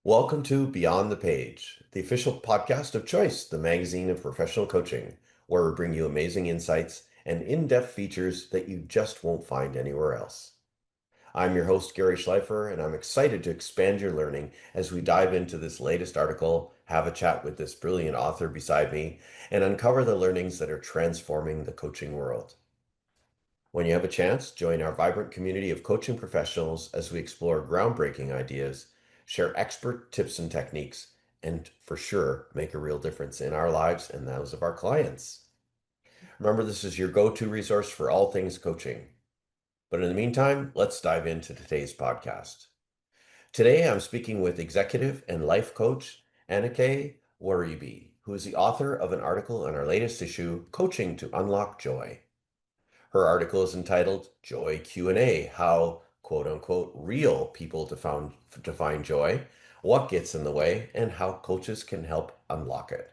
Welcome to Beyond the Page, the official podcast of Choice, the magazine of professional coaching, where we bring you amazing insights and in-depth features that you just won't find anywhere else. I'm your host, Gary Schleifer, and I'm excited to expand your learning as we dive into this latest article, have a chat with this brilliant author beside me, and uncover the learnings that are transforming the coaching world. When you have a chance, join our vibrant community of coaching professionals as we explore groundbreaking ideas, share expert tips and techniques, and for sure make a real difference in our lives and those of our clients. Remember, this is your go-to resource for all things coaching. But in the meantime, let's dive into today's podcast. Today, I'm speaking with executive and life coach Anika Wariebi, who is the author of an article in our latest issue, Coaching to Unlock Joy. Her article is entitled Joy Q&A, How, quote unquote, Real People define joy, What Gets in the Way, and How Coaches Can Help Unlock It.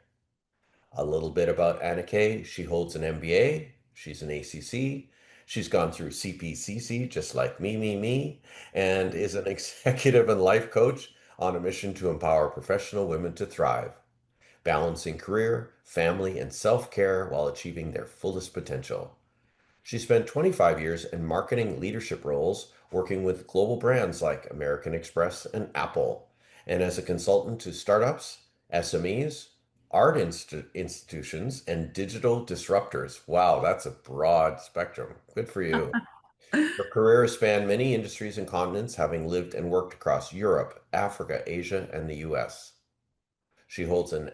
A little bit about Anike. She holds an MBA. She's an ACC. She's gone through CPCC, just like me, and is an executive and life coach on a mission to empower professional women to thrive, balancing career, family, and self-care while achieving their fullest potential. She spent 25 years in marketing leadership roles, working with global brands like American Express and Apple, and as a consultant to startups, SMEs, institutions, and digital disruptors. Wow, that's a broad spectrum. Good for you. Her career has spanned many industries and continents, having lived and worked across Europe, Africa, Asia, and the US. She holds a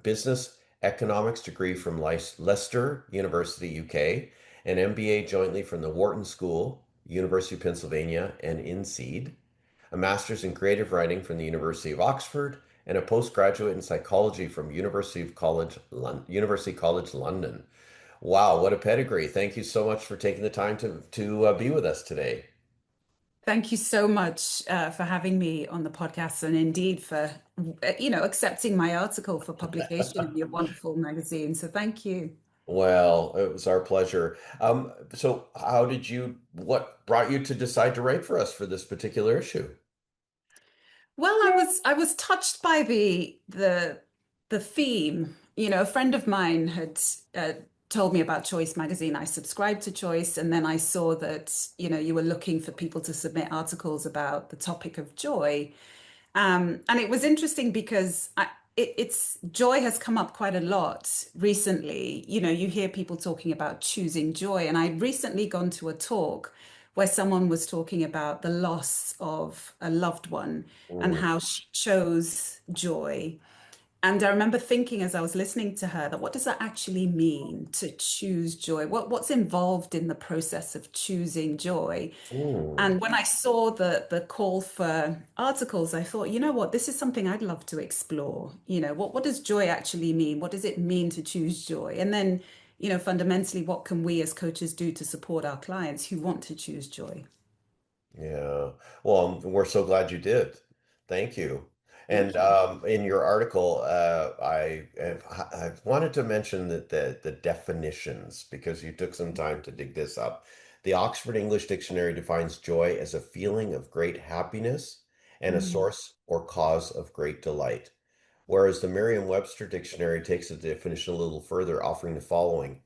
business economics degree from Leicester University, UK, an MBA jointly from the Wharton School, University of Pennsylvania, and INSEAD, a master's in creative writing from the University of Oxford, and a postgraduate in psychology from University College London. Wow, what a pedigree. Thank you so much for taking the time to be with us today. Thank you so much for having me on the podcast and indeed for, accepting my article for publication in your wonderful magazine. So thank you. Well, it was our pleasure. So what brought you to decide to write for us for this particular issue? Well, I was touched by the theme. A friend of mine had told me about Choice magazine. I subscribed to Choice, and then I saw that, you were looking for people to submit articles about the topic of joy. And it was interesting because it's joy has come up quite a lot recently. You hear people talking about choosing joy. And I'd recently gone to a talk where someone was talking about the loss of a loved one and Mm, how she chose joy. And I remember thinking as I was listening to her that what does that actually mean to choose joy? What's involved in the process of choosing joy? mm. And when I saw the call for articles, I thought, you know what, this is something I'd love to explore. What does joy actually mean? What does it mean to choose joy? And then, fundamentally, what can we as coaches do to support our clients who want to choose joy? Yeah. Well, we're so glad you did. Thank you. And Thank you. in your article, I wanted to mention that the definitions because you took some time to dig this up. The Oxford English Dictionary defines joy as a feeling of great happiness and a Mm. source or cause of great delight. Whereas the Merriam-Webster dictionary takes the definition a little further, offering the following: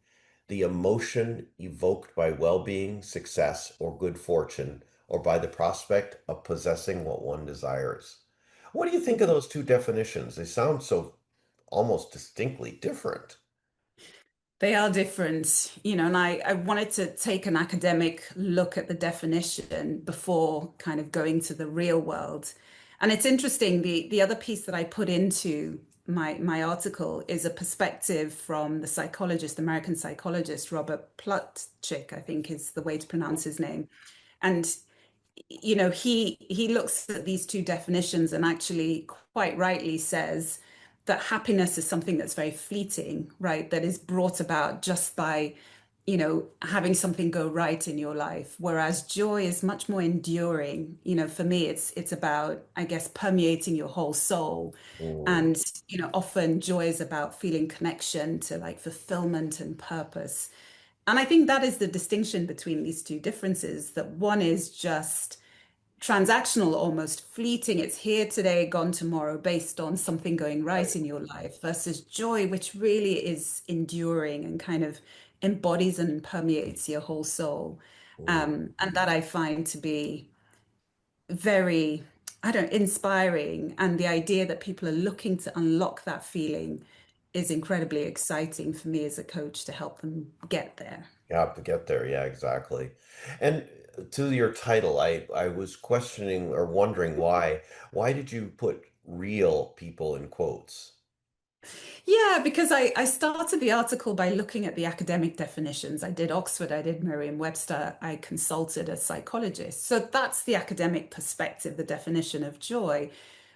the emotion evoked by well-being, success, or good fortune, or by the prospect of possessing what one desires. What do you think of those two definitions? They sound so almost distinctly different. They are different, and I wanted to take an academic look at the definition before kind of going to the real world. And it's interesting, the other piece that I put into my article is a perspective from the psychologist, American psychologist, Robert Plutchik, I think is the way to pronounce his name. And he looks at these two definitions and actually quite rightly says that happiness is something that's very fleeting, right? That is brought about just by, having something go right in your life. Whereas joy is much more enduring. For me, it's about, I guess, permeating your whole soul. Mm, And, often joy is about feeling connection to like fulfillment and purpose. And I think that is the distinction between these two differences, that one is just transactional, almost fleeting. It's here today, gone tomorrow, based on something going right Right. in your life, versus joy, which really is enduring and kind of embodies and permeates your whole soul. Mm. And that I find to be very, I don't, inspiring. And the idea that people are looking to unlock that feeling is incredibly exciting for me as a coach to help them get there. You have to get there. Yeah, exactly. And to your title, I was questioning or wondering why did you put real people in quotes? Yeah, because I started the article by looking at the academic definitions. I did Oxford, I did Merriam-Webster, I consulted a psychologist. So that's the academic perspective, the definition of joy.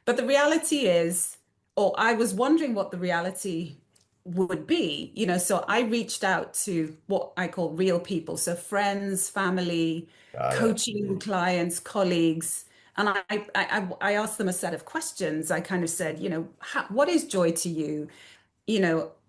But the reality is, or I was wondering what the reality would be, so I reached out to what I call real people. So friends, family, Got it. coaching clients, colleagues. And I asked them a set of questions. I kind of said, what is joy to you?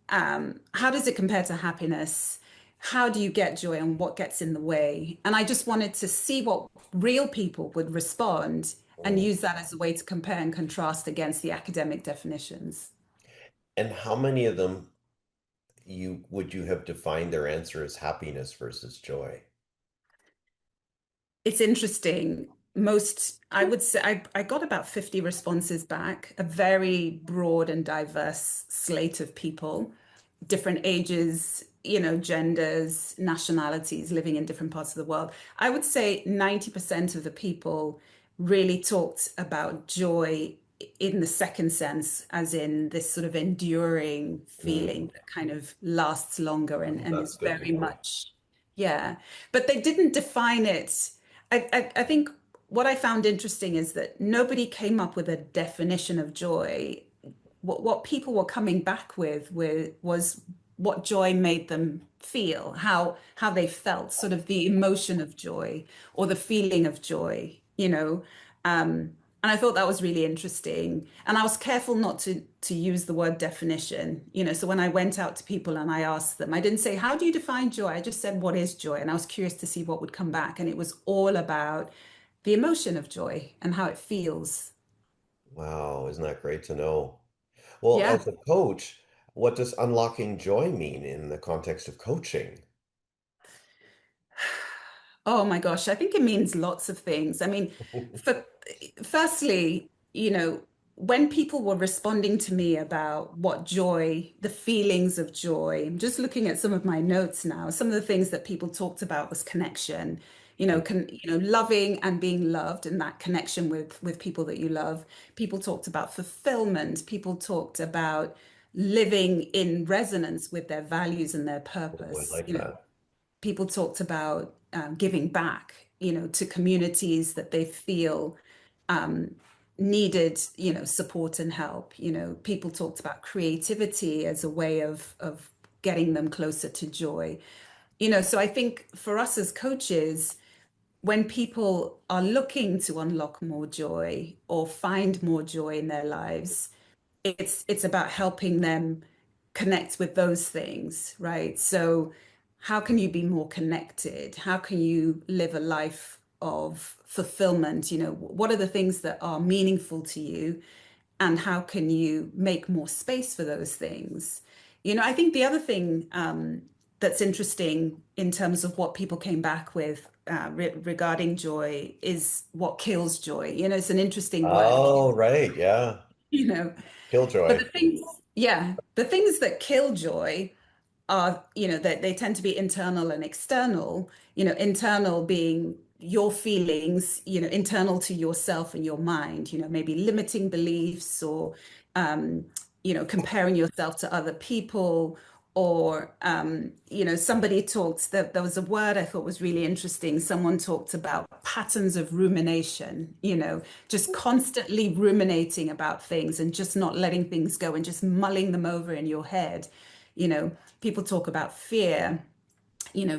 How does it compare to happiness? How do you get joy and what gets in the way? And I just wanted to see what real people would respond and Mm. use that as a way to compare and contrast against the academic definitions. And how many of them you have defined their answer as happiness versus joy? It's interesting. I would say, I got about 50 responses back, a very broad and diverse slate of people, different ages, genders, nationalities, living in different parts of the world. I would say 90% of the people really talked about joy in the second sense, as in this sort of enduring Mm. feeling that kind of lasts longer Oh, and that's is good to very know. much, yeah. But they didn't define it. I think what I found interesting is that nobody came up with a definition of joy. What people were coming back with was what joy made them feel, how they felt, sort of the emotion of joy or the feeling of joy. And I thought that was really interesting. And I was careful not to use the word definition. So when I went out to people and I asked them, I didn't say, how do you define joy? I just said, what is joy? And I was curious to see what would come back. And it was all about the emotion of joy and how it feels. Wow, isn't that great to know? Well, Yeah. as a coach, what does unlocking joy mean in the context of coaching? Oh my gosh, I think it means lots of things. I mean, for firstly, when people were responding to me about what joy, the feelings of joy, I'm just looking at some of my notes now. Some of the things that people talked about was connection, loving and being loved and that connection with people that you love. People talked about fulfillment. People talked about living in resonance with their values and their Oh, I purpose. like that. People talked about giving back, to communities that they feel um, needed, support and help. People talked about creativity as a way of getting them closer to joy. So I think for us as coaches, when people are looking to unlock more joy or find more joy in their lives, it's about helping them connect with those things, right? So how can you be more connected? How can you live a life of fulfillment? What are the things that are meaningful to you? And how can you make more space for those things? I think the other thing that's interesting in terms of what people came back with regarding joy is what kills joy. It's an interesting word, Oh, right. Yeah. you know, but Killjoy. the things that kill joy are, that they tend to be internal and external, internal being your feelings, internal to yourself and your mind, maybe limiting beliefs or, comparing yourself to other people or, somebody talked that there was a word I thought was really interesting. Someone talked about patterns of rumination, just constantly ruminating about things and just not letting things go and just mulling them over in your head. People talk about fear,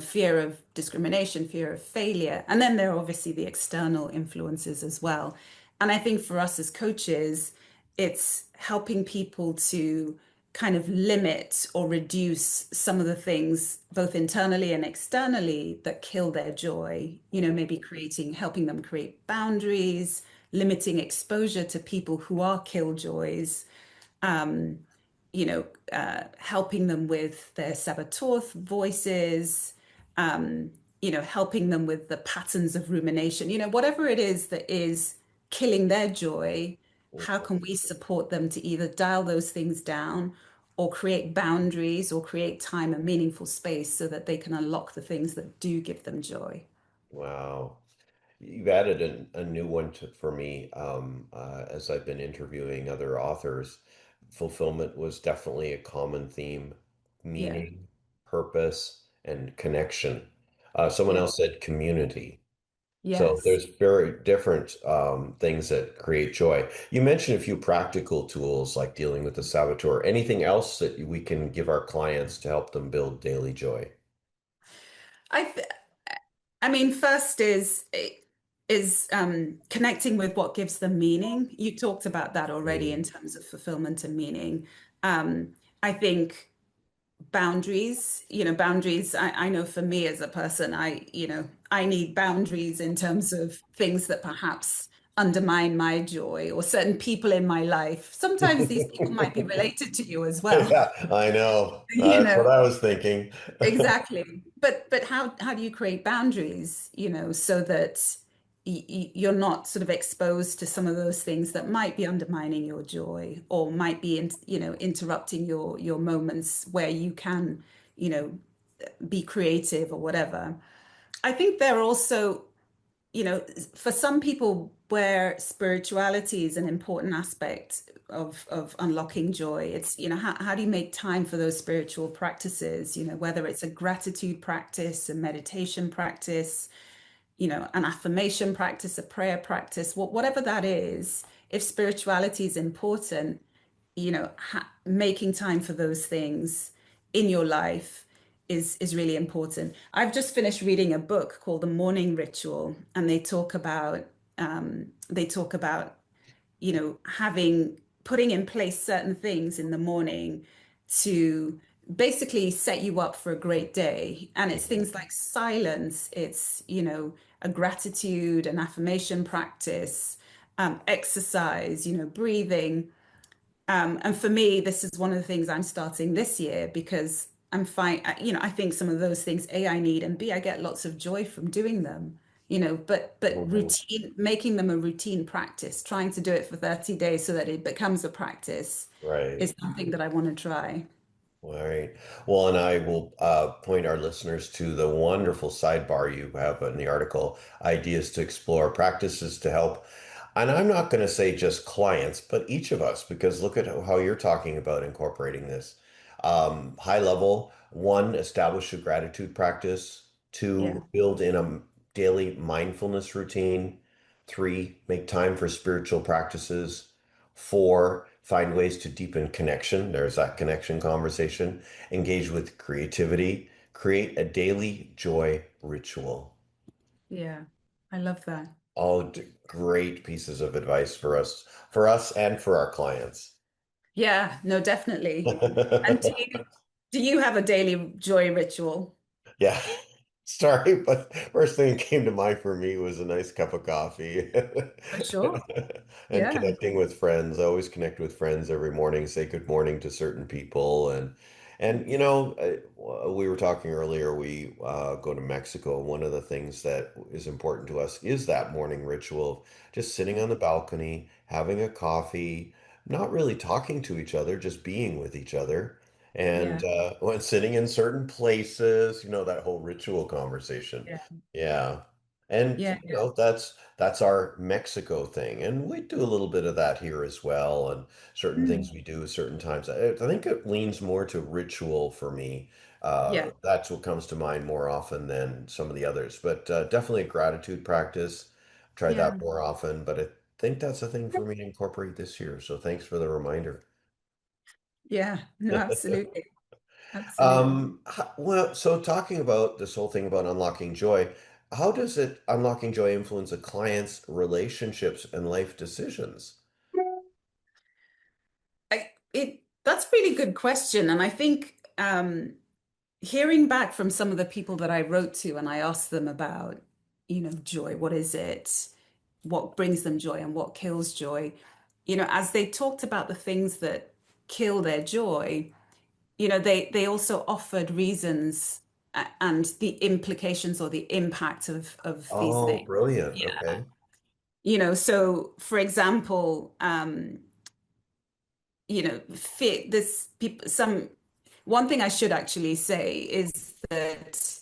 fear of discrimination, fear of failure. And then there are obviously the external influences as well. And I think for us as coaches, it's helping people to kind of limit or reduce some of the things, both internally and externally, that kill their joy. Maybe helping them create boundaries, limiting exposure to people who are killjoys, um, helping them with their saboteur voices, helping them with the patterns of rumination, whatever it is that is killing their joy. How Mhm. can we support them to either dial those things down or create boundaries or create time and meaningful space so that they can unlock the things that do give them joy? Wow. You've added a new one for me as I've been interviewing other authors. Fulfillment was definitely a common theme, Yeah, meaning, purpose, and connection. Someone yeah, else said community. So yes. there's very different things that create joy. You mentioned a few practical tools like dealing with the saboteur. Anything else that we can give our clients to help them build daily joy? I th I mean, first is connecting with what gives them meaning. You talked about that already in Mm. terms of fulfillment and meaning. I think boundaries. I know for me as a person, I need boundaries in terms of things that perhaps undermine my joy or certain people in my life. Sometimes these people might be related to you as well. Yeah, I know. You That's what know, I was thinking. Exactly. But how do you create boundaries, so that you're not sort of exposed to some of those things that might be undermining your joy or might be interrupting your moments where you can, you know, be creative or whatever. I think there are also, for some people where spirituality is an important aspect of unlocking joy, it's, how do you make time for those spiritual practices, whether it's a gratitude practice, a meditation practice, an affirmation practice, a prayer practice, whatever that is. If spirituality is important, making time for those things in your life is really important. I've just finished reading a book called The Morning Ritual, and they talk about having putting in place certain things in the morning to basically set you up for a great day. And it's Mhm. things like silence, it's a gratitude, an affirmation practice, exercise, breathing. And for me, this is one of the things I'm starting this year because I'm fine. I think some of those things, A, I need, and B, I get lots of joy from doing them. But Mhm. routine, making them a routine practice, trying to do it for 30 days so that it becomes a practice Right. is something that I want to try. All right. Well, and I will point our listeners to the wonderful sidebar you have in the article, ideas to explore, practices to help. And I'm not going to say just clients, but each of us, because look at how you're talking about incorporating this. High level, one, establish a gratitude practice. Yeah, Two, build in a daily mindfulness routine. Three, make time for spiritual practices. Four, find ways to deepen connection. There's that connection conversation. Engage with creativity. Create a daily joy ritual. yeah. I love that. All great pieces of advice for us and for our clients. Yeah, no, definitely. And do you have a daily joy ritual? Yeah. Sorry, but first thing that came to mind for me was a nice cup of coffee For sure. and Yeah. connecting with friends. I always connect with friends every morning, say good morning to certain people. And we were talking earlier, we go to Mexico. One of the things that is important to us is that morning ritual of just sitting on the balcony, having a coffee, not really talking to each other, just being with each other. And Yeah. when sitting in certain places, that whole ritual conversation. Yeah. Yeah. And Yeah. that's our Mexico thing. And we do a little bit of that here as well. And certain things Mm. we do certain times. I think it leans more to ritual for me. Yeah. That's what comes to mind more often than some of the others. But definitely a gratitude practice. Try Yeah. that more often. But I think that's a thing for me to incorporate this year. So thanks for the reminder. Yeah. No, absolutely. Absolutely. Well, so talking about this whole thing about unlocking joy, how does it unlocking joy influence a client's relationships and life decisions? I, it That's a really good question. And I think hearing back from some of the people that I wrote to and I asked them about, joy, what is it? What brings them joy and what kills joy? As they talked about the things that kill their joy, they also offered reasons and the implications or the impact of these Oh, things. brilliant. Yeah. Okay. So for example, fear, this people, some one thing I should actually say is that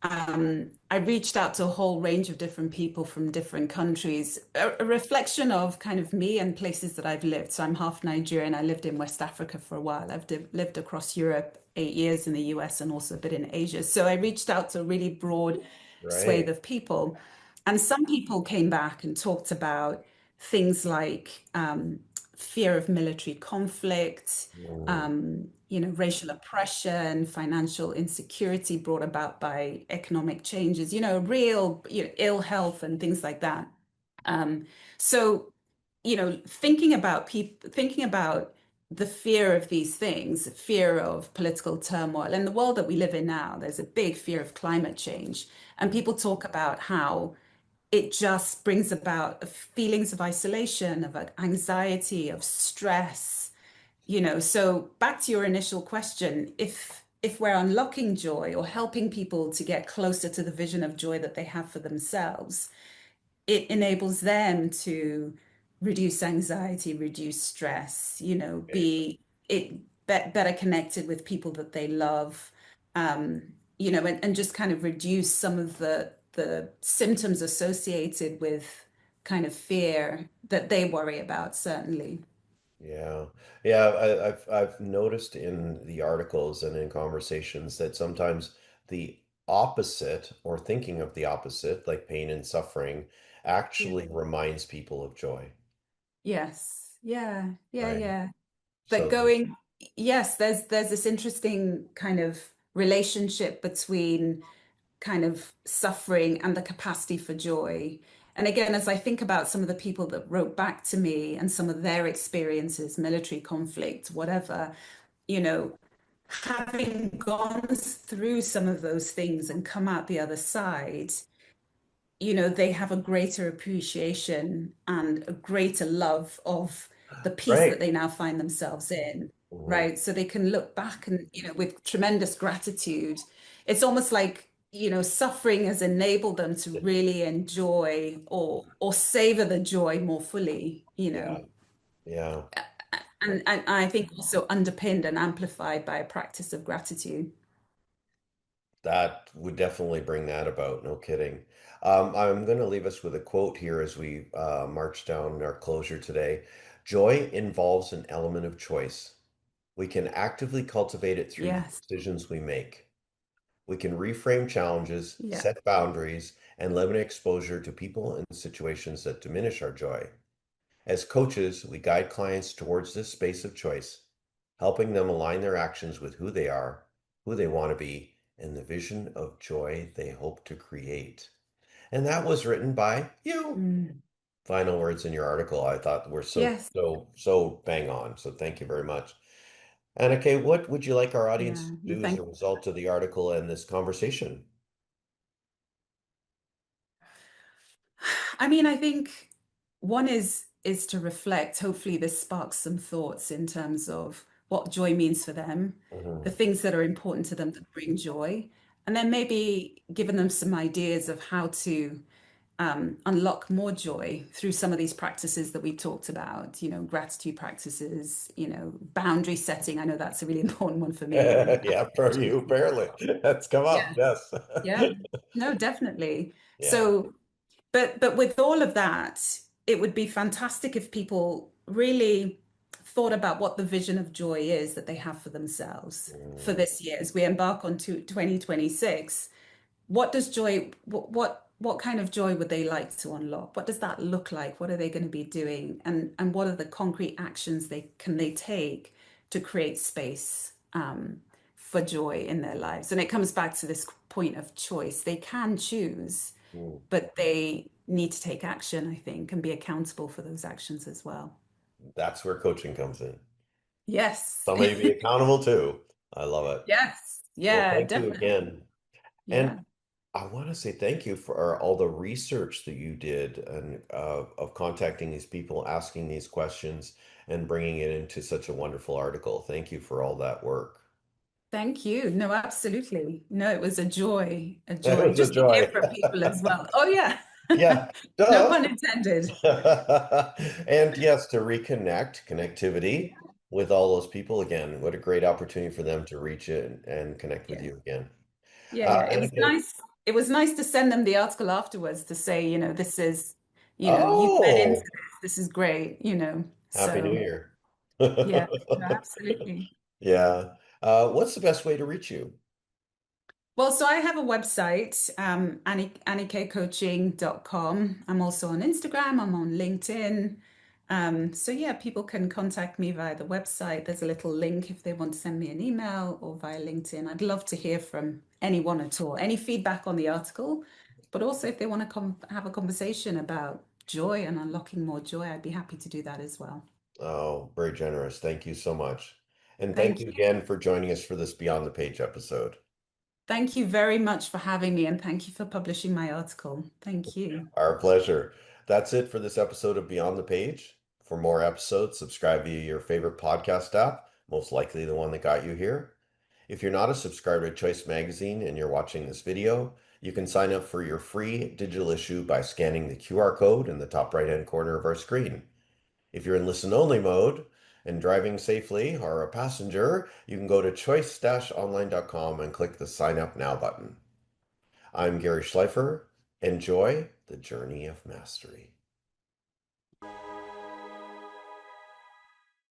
I reached out to a whole range of different people from different countries, a reflection of kind of me and places that I've lived. So I'm half Nigerian. I lived in West Africa for a while. I've lived across Europe 8 years in the US and also a bit in Asia. So I reached out to a really broad swathe Right. of people. And some people came back and talked about things like fear of military conflict, Mm, racial oppression, financial insecurity brought about by economic changes, real, ill health and things like that. Um, so, thinking about the fear of these things, fear of political turmoil, in the world that we live in now, there's a big fear of climate change. And mm, people talk about how it just brings about feelings of isolation, of anxiety, of stress, so back to your initial question, if we're unlocking joy or helping people to get closer to the vision of joy that they have for themselves, it enables them to reduce anxiety, reduce stress, okay. better connected with people that they love, and just kind of reduce some of the symptoms associated with kind of fear that they worry about, certainly. Yeah. Yeah, I've noticed in the articles and in conversations that sometimes the opposite or thinking of the opposite, like pain and suffering, Yeah. actually reminds people of joy, Yes. Yeah. Yeah. right? Yeah. But So, going, yes, there's this interesting kind of relationship between kind of suffering and the capacity for joy. And again, as I think about some of the people that wrote back to me and some of their experiences, military conflict, whatever, you know, having gone through some of those things and come out the other side, they have a greater appreciation and a greater love of the peace that right. they now find themselves in, Mhm. right? So they can look back and, with tremendous gratitude. It's almost like, suffering has enabled them to really enjoy or savor the joy more fully, Yeah. Yeah. and I think also underpinned and amplified by a practice of gratitude. That would definitely bring that about, no kidding. I'm going to leave us with a quote here as we march down our closure today. Joy involves an element of choice. We can actively cultivate it through the Yes. decisions we make. We can reframe challenges, Yeah. set boundaries, and limit exposure to people and situations that diminish our joy. As coaches, we guide clients towards this space of choice, helping them align their actions with who they are, who they want to be, and the vision of joy they hope to create. And that was written by you. Mm. Final words in your article I thought were so, Yes. so, so bang on. So thank you very much. Anike, what would you like our audience Yeah. to No, do as thank a result of the article and this conversation? I mean, I think one is to reflect. Hopefully, this sparks some thoughts in terms of what joy means for them, the Mhm. things that are important to them that bring joy, and then maybe giving them some ideas of how to unlock more joy through some of these practices that we talked about. Gratitude practices. Boundary setting. I know that's a really important one for me, and Yeah, for you, apparently. That's come yeah, up. Yes. yeah, no, definitely. Yeah. So. But with all of that, it would be fantastic if people really thought about what the vision of joy is that they have for themselves for Mm, this year as we embark on to 2026. What does joy, what kind of joy would they like to unlock? What does that look like? What are they going to be doing? And what are the concrete actions they take to create space for joy in their lives? And it comes back to this point of choice. They can choose, mm. but they need to take action, I think, and be accountable for those actions as well. That's where coaching comes in. Yes. Somebody to be accountable to. I love it. Yes. Well, Yeah, thank you definitely. again. And Yeah. I want to say thank you for all the research that you did and of contacting these people, asking these questions, and bringing it into such a wonderful article. Thank you for all that work. Thank you. No, absolutely. No, it was a It joy was a just to hear joy. from people as well. Oh, yeah. Yeah, No duh. pun intended. And yes, to reconnect, connectivity with all those people again. What a great opportunity for them to reach it and connect with Yeah. you again. Yeah, yeah. It was Anike, nice. It was nice to send them the article afterwards to say, this is, you fed into oh, this. This is great. Happy New So Year. yeah, no, absolutely. Yeah. What's the best way to reach you? Well, so I have a website, anikecoaching.com. I'm also on Instagram, I'm on LinkedIn. So yeah, people can contact me via the website. There's a little link if they want to send me an email or via LinkedIn. I'd love to hear from anyone at all, any feedback on the article, but also if they want to come have a conversation about joy and unlocking more joy, I'd be happy to do that as well. Oh, very generous. Thank you so much. And thank Thank you you. again for joining us for this Beyond the Page episode. Thank you very much for having me and thank you for publishing my article. Thank you. Our pleasure. That's it for this episode of Beyond the Page. For more episodes, subscribe via your favorite podcast app, most likely the one that got you here. If you're not a subscriber to Choice Magazine and you're watching this video, you can sign up for your free digital issue by scanning the QR code in the top right-hand corner of our screen. If you're in listen-only mode and driving safely or a passenger, you can go to choice-online.com and click the Sign Up Now button. I'm Gary Schleifer. Enjoy the journey of mastery.